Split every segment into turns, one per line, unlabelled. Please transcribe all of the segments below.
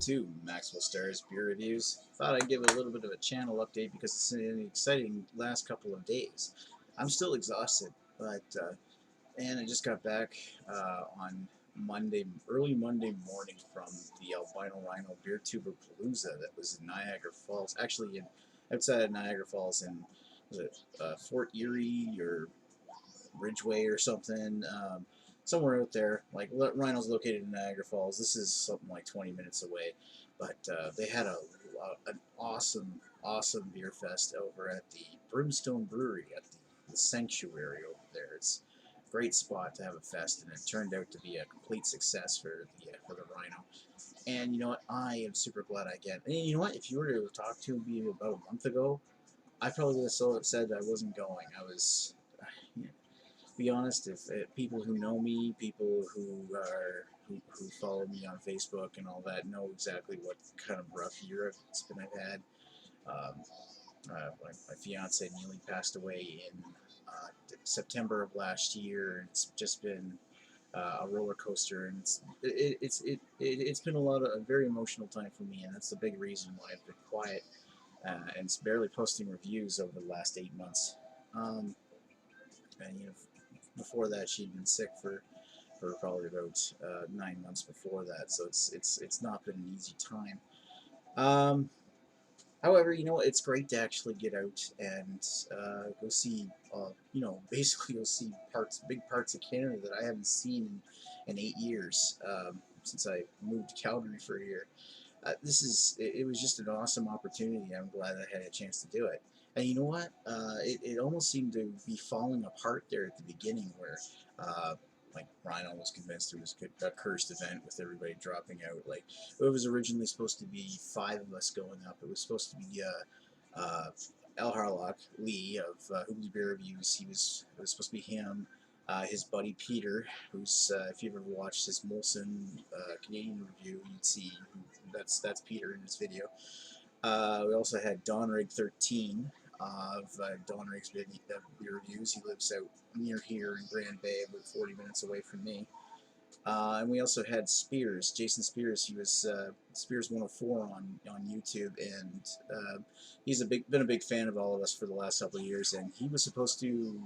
to Maxwell Starr's Beer Reviews. Thought I'd give it a little bit of a channel update because it's an exciting last couple of days. I'm still exhausted, but and I just got back on Monday, early Monday morning from the Albino Rhino Beertuberpalooza that was in Niagara Falls, actually outside of Niagara Falls in was it Fort Erie or Ridgeway or something. Somewhere out there. Like Rhino's located in Niagara Falls. This is something like 20 minutes away, but they had an awesome beer fest over at the Brimstone Brewery at the Sanctuary over there. It's a great spot to have a fest, and it turned out to be a complete success for the Rhino. And you know what? I am super glad I get. And you know what? If you were to talk to me about a month ago, I probably would have said I wasn't going. I was. You know, be honest, if people who know me, people who follow me on Facebook and all that, know exactly what kind of rough year I've had. Um, my fiance nearly passed away in September of last year, and it's just been a roller coaster, and it's been a very emotional time for me, and that's the big reason why I've been quiet and it's barely posting reviews over the last 8 months. Um, and before that, she'd been sick for probably about 9 months before that, so it's not been an easy time. Um, However, it's great to actually get out and go see, basically go see big parts of Canada that I haven't seen in 8 years since I moved to Calgary for a year. It was just an awesome opportunity. I'm glad I had a chance to do it. And you know what? It almost seemed to be falling apart there at the beginning, where uh, like Rhino was convinced it was a cursed event with everybody dropping out. Like it was originally supposed to be 5 of us going up. It was supposed to be El Harlock Lee of Hoopty Beer Reviews. It was supposed to be him. His buddy Peter, who's if you've ever watched his Molson Canadian review, you'd see that's Peter in this video. We also had Donrig13 of Donrig's beer reviews. He lives out near here in Grand Bay, about 40 minutes away from me. And we also had Spears, Jason Spears. He was Spears 104 on YouTube, and he's been a big fan of all of us for the last couple of years. And he was supposed to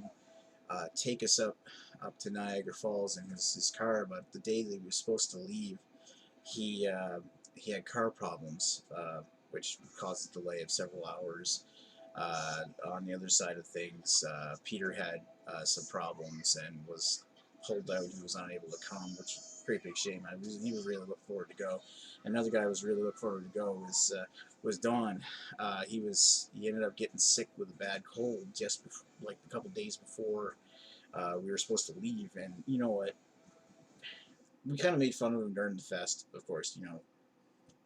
take us up to Niagara Falls in his car, but the day that he was supposed to leave, he had car problems, which caused a delay of several hours. On the other side of things, Peter had some problems and was pulled out. He was unable to come, which is a great big shame. He was really looking forward to go. Another guy was really looking forward to go was Don. He ended up getting sick with a bad cold just like a couple days before we were supposed to leave. And you know what? We kind of made fun of him during the fest, of course.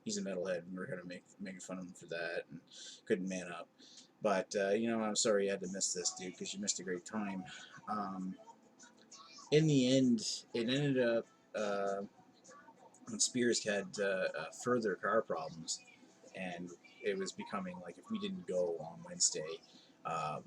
He's a metalhead, and we were kind of making fun of him for that, and couldn't man up. But I'm sorry you had to miss this, dude, because you missed a great time. In the end, it ended up when Spears had further car problems, and it was becoming like if we didn't go on Wednesday, uh,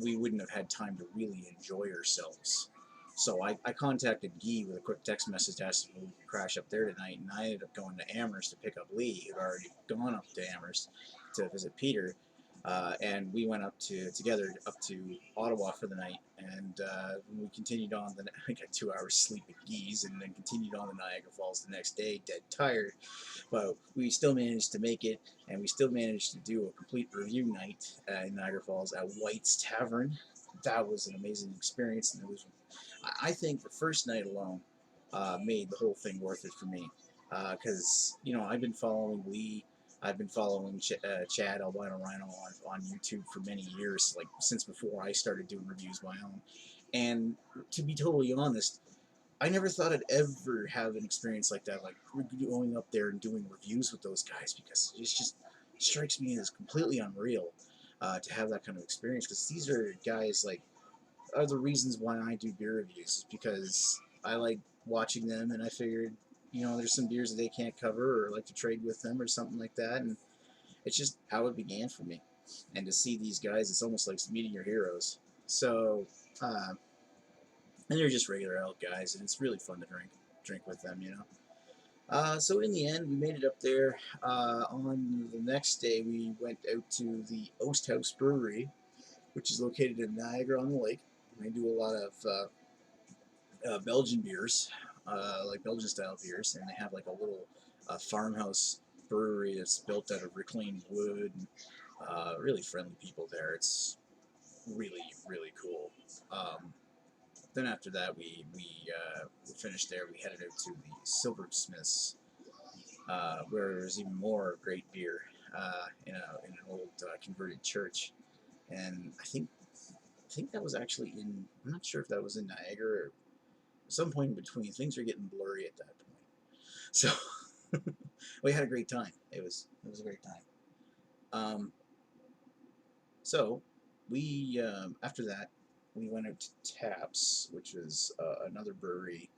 we wouldn't have had time to really enjoy ourselves. So I contacted Guy with a quick text message asking if we could crash up there tonight, and I ended up going to Amherst to pick up Lee, who had already gone up to Amherst to visit Peter, and we went together up to Ottawa for the night, and we continued on. I got 2 hours sleep at Guy's, and then continued on to Niagara Falls the next day, dead tired, but we still managed to make it, and we still managed to do a complete review night in Niagara Falls at White's Tavern. That was an amazing experience, and I think the first night alone made the whole thing worth it for me, because I've been following Lee, I've been following Chad Albino Rhino on YouTube for many years, like since before I started doing reviews of my own. And to be totally honest, I never thought I'd ever have an experience like that, like going up there and doing reviews with those guys, because it just strikes me as completely unreal to have that kind of experience, because these are guys like are the reasons why I do beer reviews, because I like watching them, and I figured, there's some beers that they can't cover, or like to trade with them, or something like that, and it's just how it began for me. And to see these guys, it's almost like meeting your heroes. So, and they're just regular elk guys, and it's really fun to drink with them. So in the end, we made it up there. On the next day, we went out to the Oast House Brewery, which is located in Niagara-on-the-Lake. They do a lot of Belgian beers, like Belgian style beers, and they have like a little farmhouse brewery that's built out of reclaimed wood. Really friendly people there. It's really really cool. Then after that, we finished there. We headed out to the Silversmiths, where there's even more great beer in an old converted church, and I think that was actually in. I'm not sure if that was in Niagara or some point in between. Things are getting blurry at that point. So we had a great time. It was a great time. Um, so we after that we went out to Taps, which was another brewery,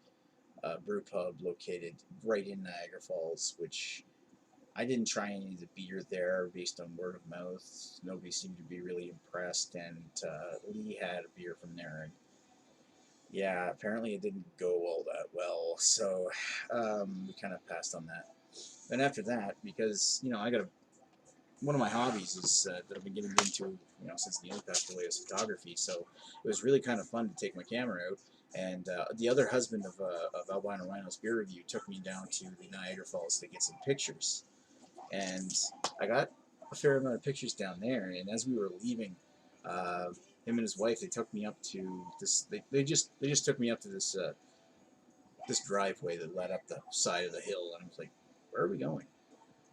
brew pub located right in Niagara Falls. Which I didn't try any of the beer there based on word of mouth. Nobody seemed to be really impressed, and Lee had a beer from there, and yeah, apparently it didn't go all that well. So we kind of passed on that. And after that, because I got one of my hobbies is that I've been getting into, since Neil passed away, is photography. So it was really kind of fun to take my camera out. And the other husband of Albino Rhino's Beer Review took me down to the Niagara Falls to get some pictures. And I got a fair amount of pictures down there. And as we were leaving, uh, him and his wife, they took me up to this. They just took me up to this driveway that led up the side of the hill, and I was like, "Where are we going?"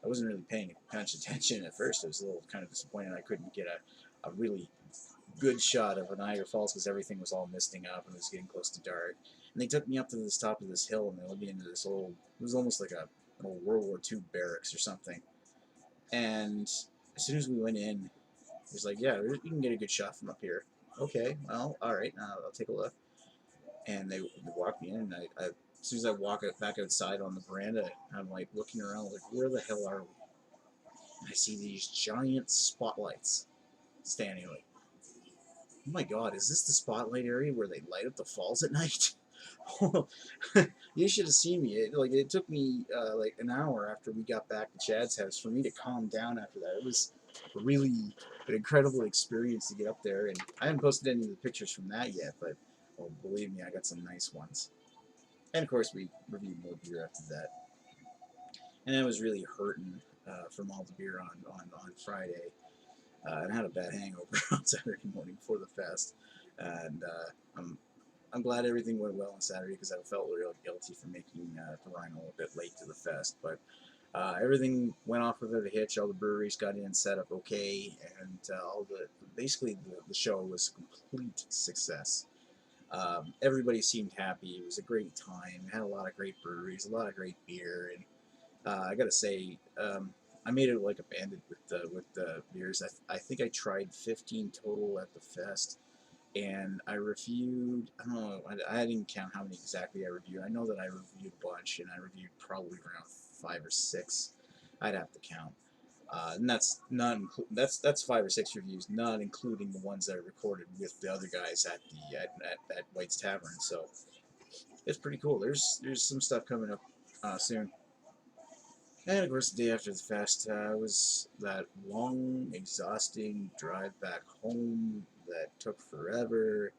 I wasn't really paying much attention at first. I was a little kind of disappointed I couldn't get a really good shot of Niagara Falls because everything was all misting up and it was getting close to dark. And they took me up to this top of this hill and they led me into this old, it was almost like an old World War II barracks or something. And as soon as we went in, he was like, "Yeah, you can get a good shot from up here." Okay, well, all right, I'll take a look. And they walked me in, and as soon as I walk back outside on the veranda, I'm like looking around, like, where the hell are we? And I see these giant spotlights standing, like, oh my god, is this the spotlight area where they light up the falls at night? You should have seen me. It took me like an hour after we got back to Chad's house for me to calm down after that. It was really an incredible experience to get up there, and I haven't posted any of the pictures from that yet, but well, believe me, I got some nice ones. And of course, we reviewed more beer after that. And I was really hurting from all the beer on Friday. And I had a bad hangover on Saturday morning before the fest. And I'm glad everything went well on Saturday because I felt real guilty for making the Rhino a bit late to the fest. But everything went off without a hitch. All the breweries got in set up okay, and basically the show was a complete success. Everybody seemed happy. It was a great time. Had a lot of great breweries, a lot of great beer, and I gotta say, I made it like a bandit with the beers. I think I tried 15 total at the fest, and I reviewed. I don't know. I didn't count how many exactly I reviewed. I know that I reviewed a bunch, and I reviewed probably around 5 or 6. I'd have to count. And that's not that's 5 or 6 reviews, not including the ones that I recorded with the other guys at White's Tavern. So it's pretty cool. There's some stuff coming up soon. And of course, the day after the fest was that long, exhausting drive back home that took forever.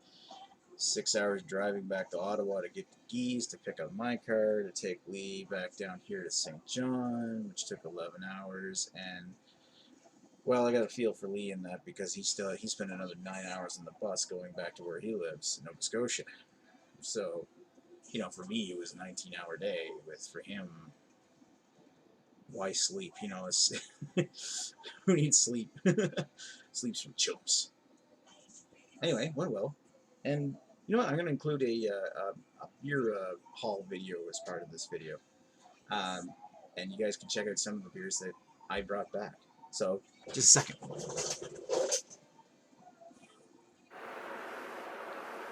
6 hours driving back to Ottawa to get the geese, to pick up my car, to take Lee back down here to St. John, which took 11 hours. And well, I got a feel for Lee in that because he spent another 9 hours on the bus going back to where he lives in Nova Scotia. So, for me, it was a 19-hour day. For him, why sleep? It's who needs sleep? Sleeps from chumps. Anyway, went well, and you know what? I'm going to include a beer haul video as part of this video, um, and you guys can check out some of the beers that I brought back. So, just a second.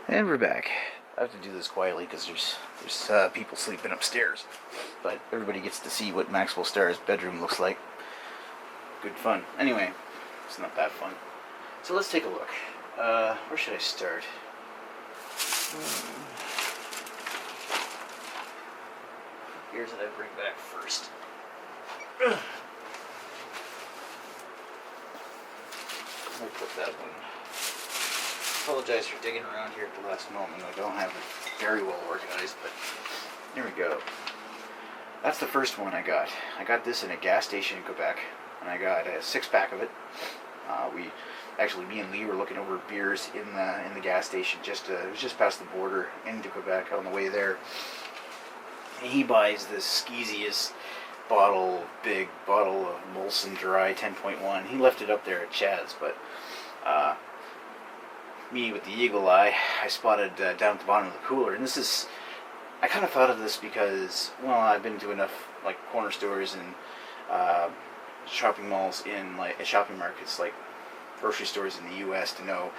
And we're back. I have to do this quietly because there's people sleeping upstairs, but everybody gets to see what Maxwell Starr's bedroom looks like. Good fun. Anyway, it's not that fun. So let's take a look. Where should I start? beers that I bring back first. Let me put that one. Apologize for digging around here at the last moment. I don't have it very well organized, but here we go. That's the first one I got. I got this in a gas station in Quebec, and I got a 6-pack of it. Me and Lee were looking over beers in the gas station. It was just past the border into Quebec on the way there. And he buys this skeeziest big bottle of Molson Dry 10.1. He left it up there at Chad's, but me with the eagle eye, I spotted down at the bottom of the cooler, and I kind of thought of this because, well, I've been to enough like corner stores and shopping malls in shopping markets, like grocery stores in the U.S. to know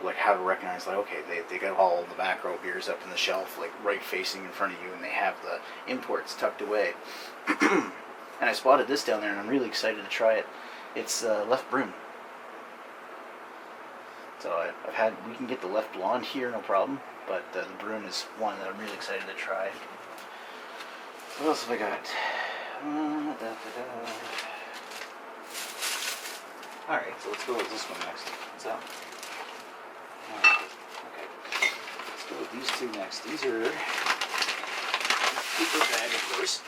like how to recognize, like, okay, they got all the macro beers up in the shelf, like right facing in front of you, and they have the imports tucked away. And I spotted this down there, and I'm really excited to try it. It's Left Broom. So we can get the Left Blonde here, no problem, but the Broom is one that I'm really excited to try. What else have I got? Alright, so let's go with this one next. What's that? Okay. Let's go with these two next. These are paper bag, of course.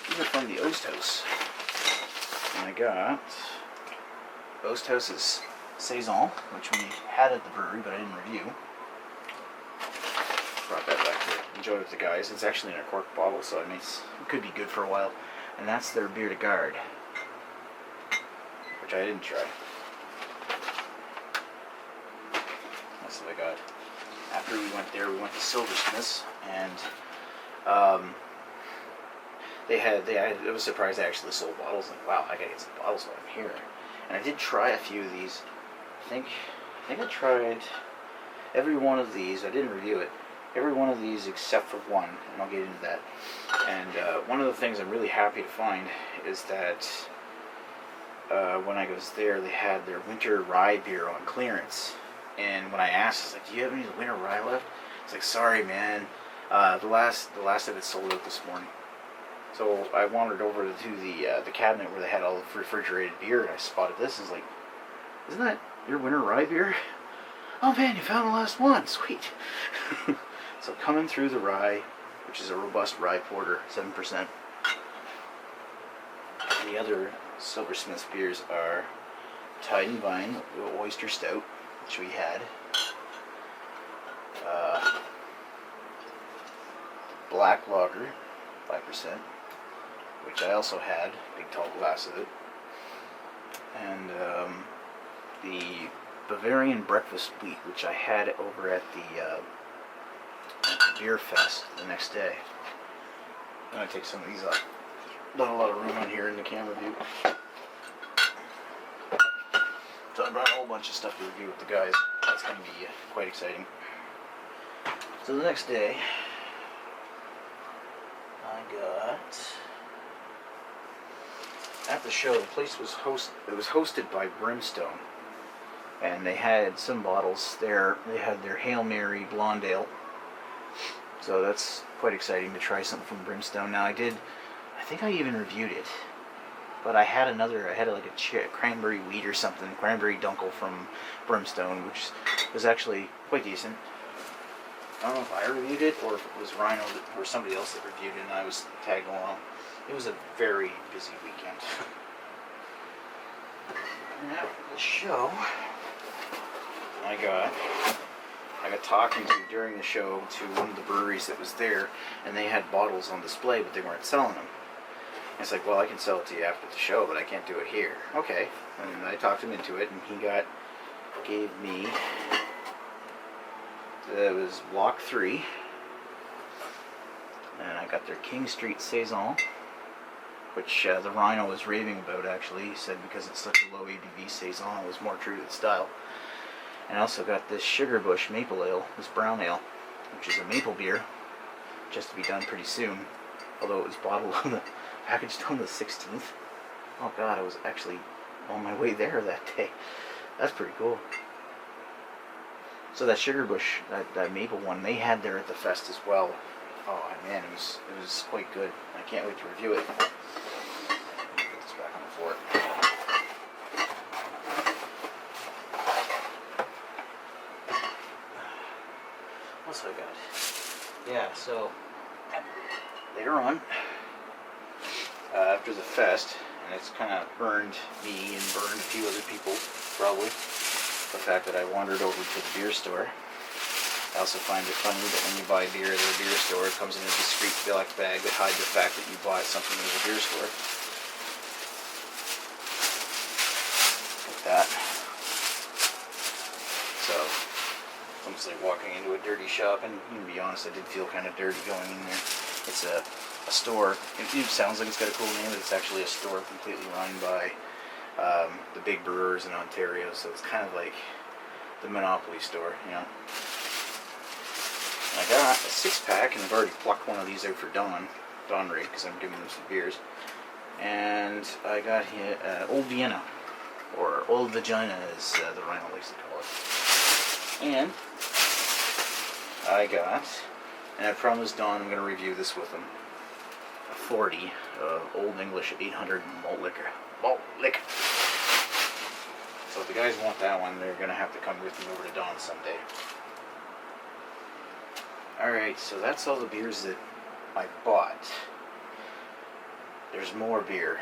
These are from the Osthouse. And I got Osthouse's Saison, which we had at the brewery, but I didn't review. Brought that back to enjoy with the guys. It's actually in a cork bottle, so it could be good for a while. And that's their Bière de Garde, which I didn't try. That's what I got. After we went there, we went to Silversmiths, and I was surprised they actually sold bottles. Like, wow, I gotta get some bottles while I'm here. And I did try a few of these. I think I tried every one of these. I didn't review it. Every one of these except for one, and I'll get into that. And one of the things I'm really happy to find is that when I was there, they had their winter rye beer on clearance. And when I asked, I was like, "Do you have any of the winter rye left?" It's like, "Sorry, man. The last of it sold out this morning." So I wandered over to the cabinet where they had all the refrigerated beer, and I spotted this. And I was like, "Isn't that your winter rye beer?" "Oh man, you found the last one. Sweet." So coming through the rye, which is a robust rye porter, 7%. And the other Silversmiths beers are Tide and Vine, the Oyster Stout, which we had. Black Lager, 5%, which I also had, big tall glass of it. And the Bavarian Breakfast Wheat, which I had over at the Beer Fest the next day. I'm going to take some of these off. Not a lot of room on here in the camera view. So I brought a whole bunch of stuff to review with the guys. That's going to be quite exciting. So the next day, I got... At the show, the place was hosted by Brimstone. And they had some bottles there. They had their Hail Mary Blonde Ale. So that's quite exciting to try something from Brimstone. Now I think I even reviewed it. But I had like a cranberry wheat or something, cranberry dunkel from Brimstone, which was actually quite decent. I don't know if I reviewed it or if it was Rhino or somebody else that reviewed it and I was tagged along. It was a very busy weekend. And after the show, I got talking to during the show to one of the breweries that was there, and they had bottles on display, but they weren't selling them. And it's like, well, I can sell it to you after the show, but I can't do it here. Okay. And I talked him into it, and he gave me, it was Block 3, and I got their King Street Saison, which the Rhino was raving about, actually. He said because it's such a low ABV Saison, it was more true to the style. And I also got this Sugarbush Maple Ale, this brown ale, which is a maple beer, just to be done pretty soon. Although it was packaged on the 16th. Oh god, I was actually on my way there that day. That's pretty cool. So that Sugarbush, that maple one, they had there at the fest as well. Oh man, it was quite good. I can't wait to review it. Put this back on the floor. What else I got? Yeah, so later on, after the fest, and it's kind of burned me and burned a few other people, probably, the fact that I wandered over to the beer store. I also find it funny that when you buy beer at a beer store, it comes in a discreet black bag that hides the fact that you bought something at a beer store. Like that. So, it's almost like walking into a dirty shop, and to be honest, I did feel kind of dirty going in there. It's a store. It sounds like it's got a cool name, but it's actually a store completely run by the big brewers in Ontario, so it's kind of like the Monopoly store, you know. I got a 6-pack, and I've already plucked one of these out for Donry, because I'm giving them some beers. And I got here Old Vienna, or Old Vagina, as the Rhino likes to call it. And I got, and I promised Don I'm going to review this with him, a 40 Old English 800 malt liquor. Malt liquor. So if the guys want that one, they're going to have to come with me over to Don someday. Alright, so that's all the beers that I bought. There's more beer.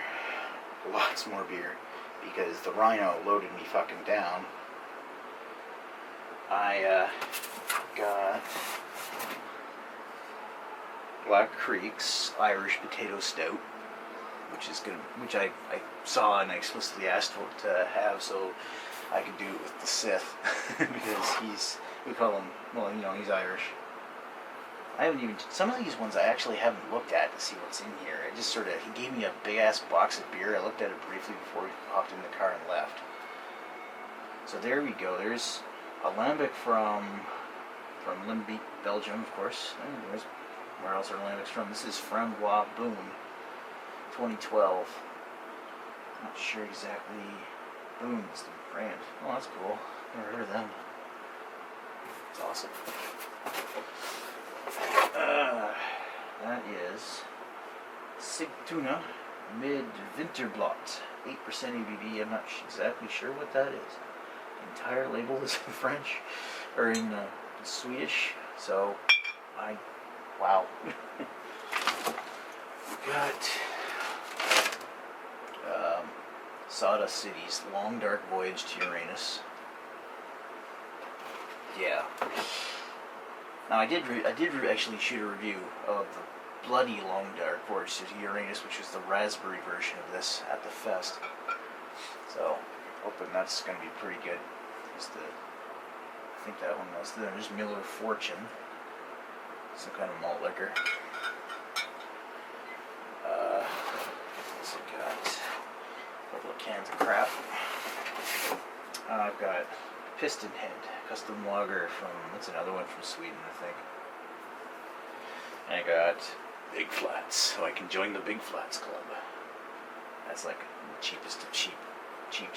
Lots more beer. Because the Rhino loaded me fucking down. I got Black Creek's Irish Potato Stout, which I saw and I explicitly asked for to have so I could do it with the Sith. Because we call him, well, you know, he's Irish. I haven't even, some of these ones I actually haven't looked at to see what's in here. I just sort of, he gave me a big ass box of beer. I looked at it briefly before we hopped in the car and left. So there we go. There's a lambic from Limbeek, Belgium, of course. There's, where else are lambics from? This is Frambois Boom, 2012. Not sure exactly. Boom is the brand. Oh, that's cool. Never heard of them. It's awesome. That is Sigtuna Mid-Winterblatt, 8% ABV. I'm not exactly sure what that is. The entire label is in French, or in Swedish, so wow. We got Sawdust City's Long Dark Voyage to Uranus. Yeah. Now I did actually shoot a review of the bloody Long Dark Voyage to Uranus, which was the raspberry version of this at the fest. So, hoping that's going to be pretty good. I think that one was there's Miller Fortune, some kind of malt liquor. Also got a couple of cans of crap. I've got Piston Head custom lager from, that's another one from Sweden, I think. And I got Big Flats, so I can join the Big Flats Club. That's like the cheapest of cheap. Cheap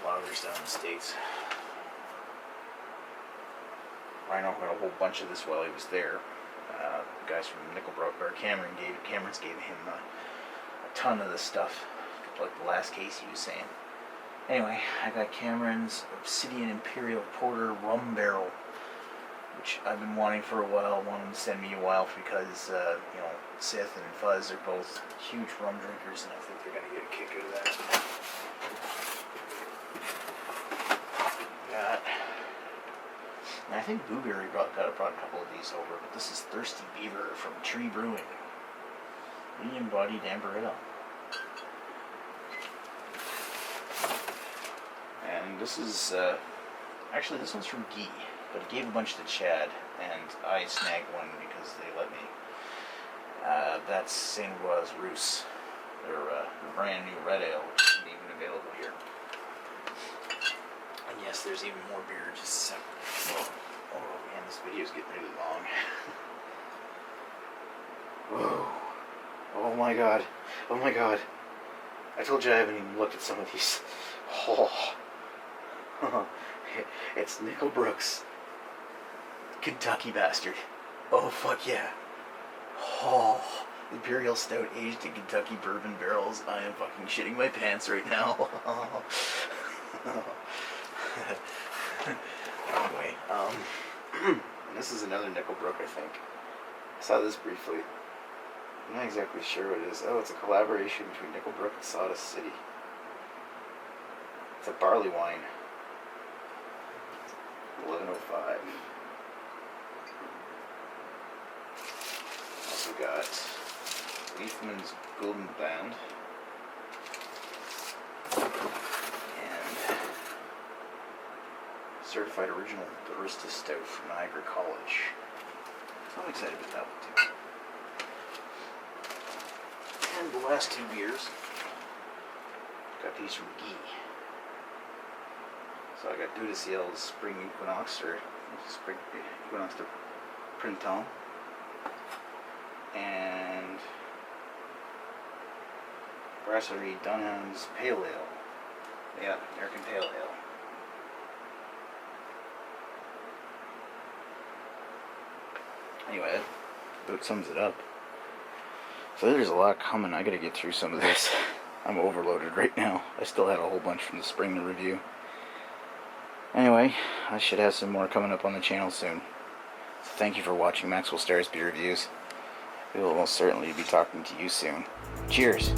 lagers down in the States. Rhino got a whole bunch of this while he was there. The guys from Nickelbrook, or Cameron's gave him a ton of this stuff, like the last case he was saying. Anyway, I got Cameron's Obsidian Imperial Porter Rum Barrel, which I've been wanting for a while, wanted to send me a while because, you know, Sith and Fuzz are both huge rum drinkers, and I think they're going to get a kick out of that. And I think Blueberry brought a couple of these over, but this is Thirsty Beaver from Tree Brewing. Medium-bodied amber ale. And this is, actually this one's from Guy, but he gave a bunch to Chad, and I snagged one because they let me. That's Saint Gilles Russe, their brand new red ale, which isn't even available here. And yes, there's even more beer, just a second. Oh man, this video's getting really long. Whoa. Oh my god. Oh my god. I told you I haven't even looked at some of these. Oh. It's Nickelbrook's Kentucky Bastard. Oh, fuck yeah. Oh, Imperial Stout aged in Kentucky bourbon barrels. I am fucking shitting my pants right now. Anyway, this is another Nickelbrook, I think. I saw this briefly. I'm not exactly sure what it is. Oh, it's a collaboration between Nickelbrook and Sawdust City. It's a barley wine. 1105. Also got Leafman's Golden Band. And Certified Original Barista Stout from Niagara College. So I'm excited about that one too. And the last two beers, got these from Guy. So I got Deux Ciel's Spring Equinox, or Spring Equinox de Printemps, and Brasserie Dunham's Pale Ale. Yeah, American Pale Ale. Anyway, that about sums it up. So there's a lot coming. I gotta get through some of this. I'm overloaded right now. I still had a whole bunch from the spring to review. Anyway, I should have some more coming up on the channel soon. So thank you for watching Maxwell Starr's Beer Reviews. We will most certainly be talking to you soon. Cheers!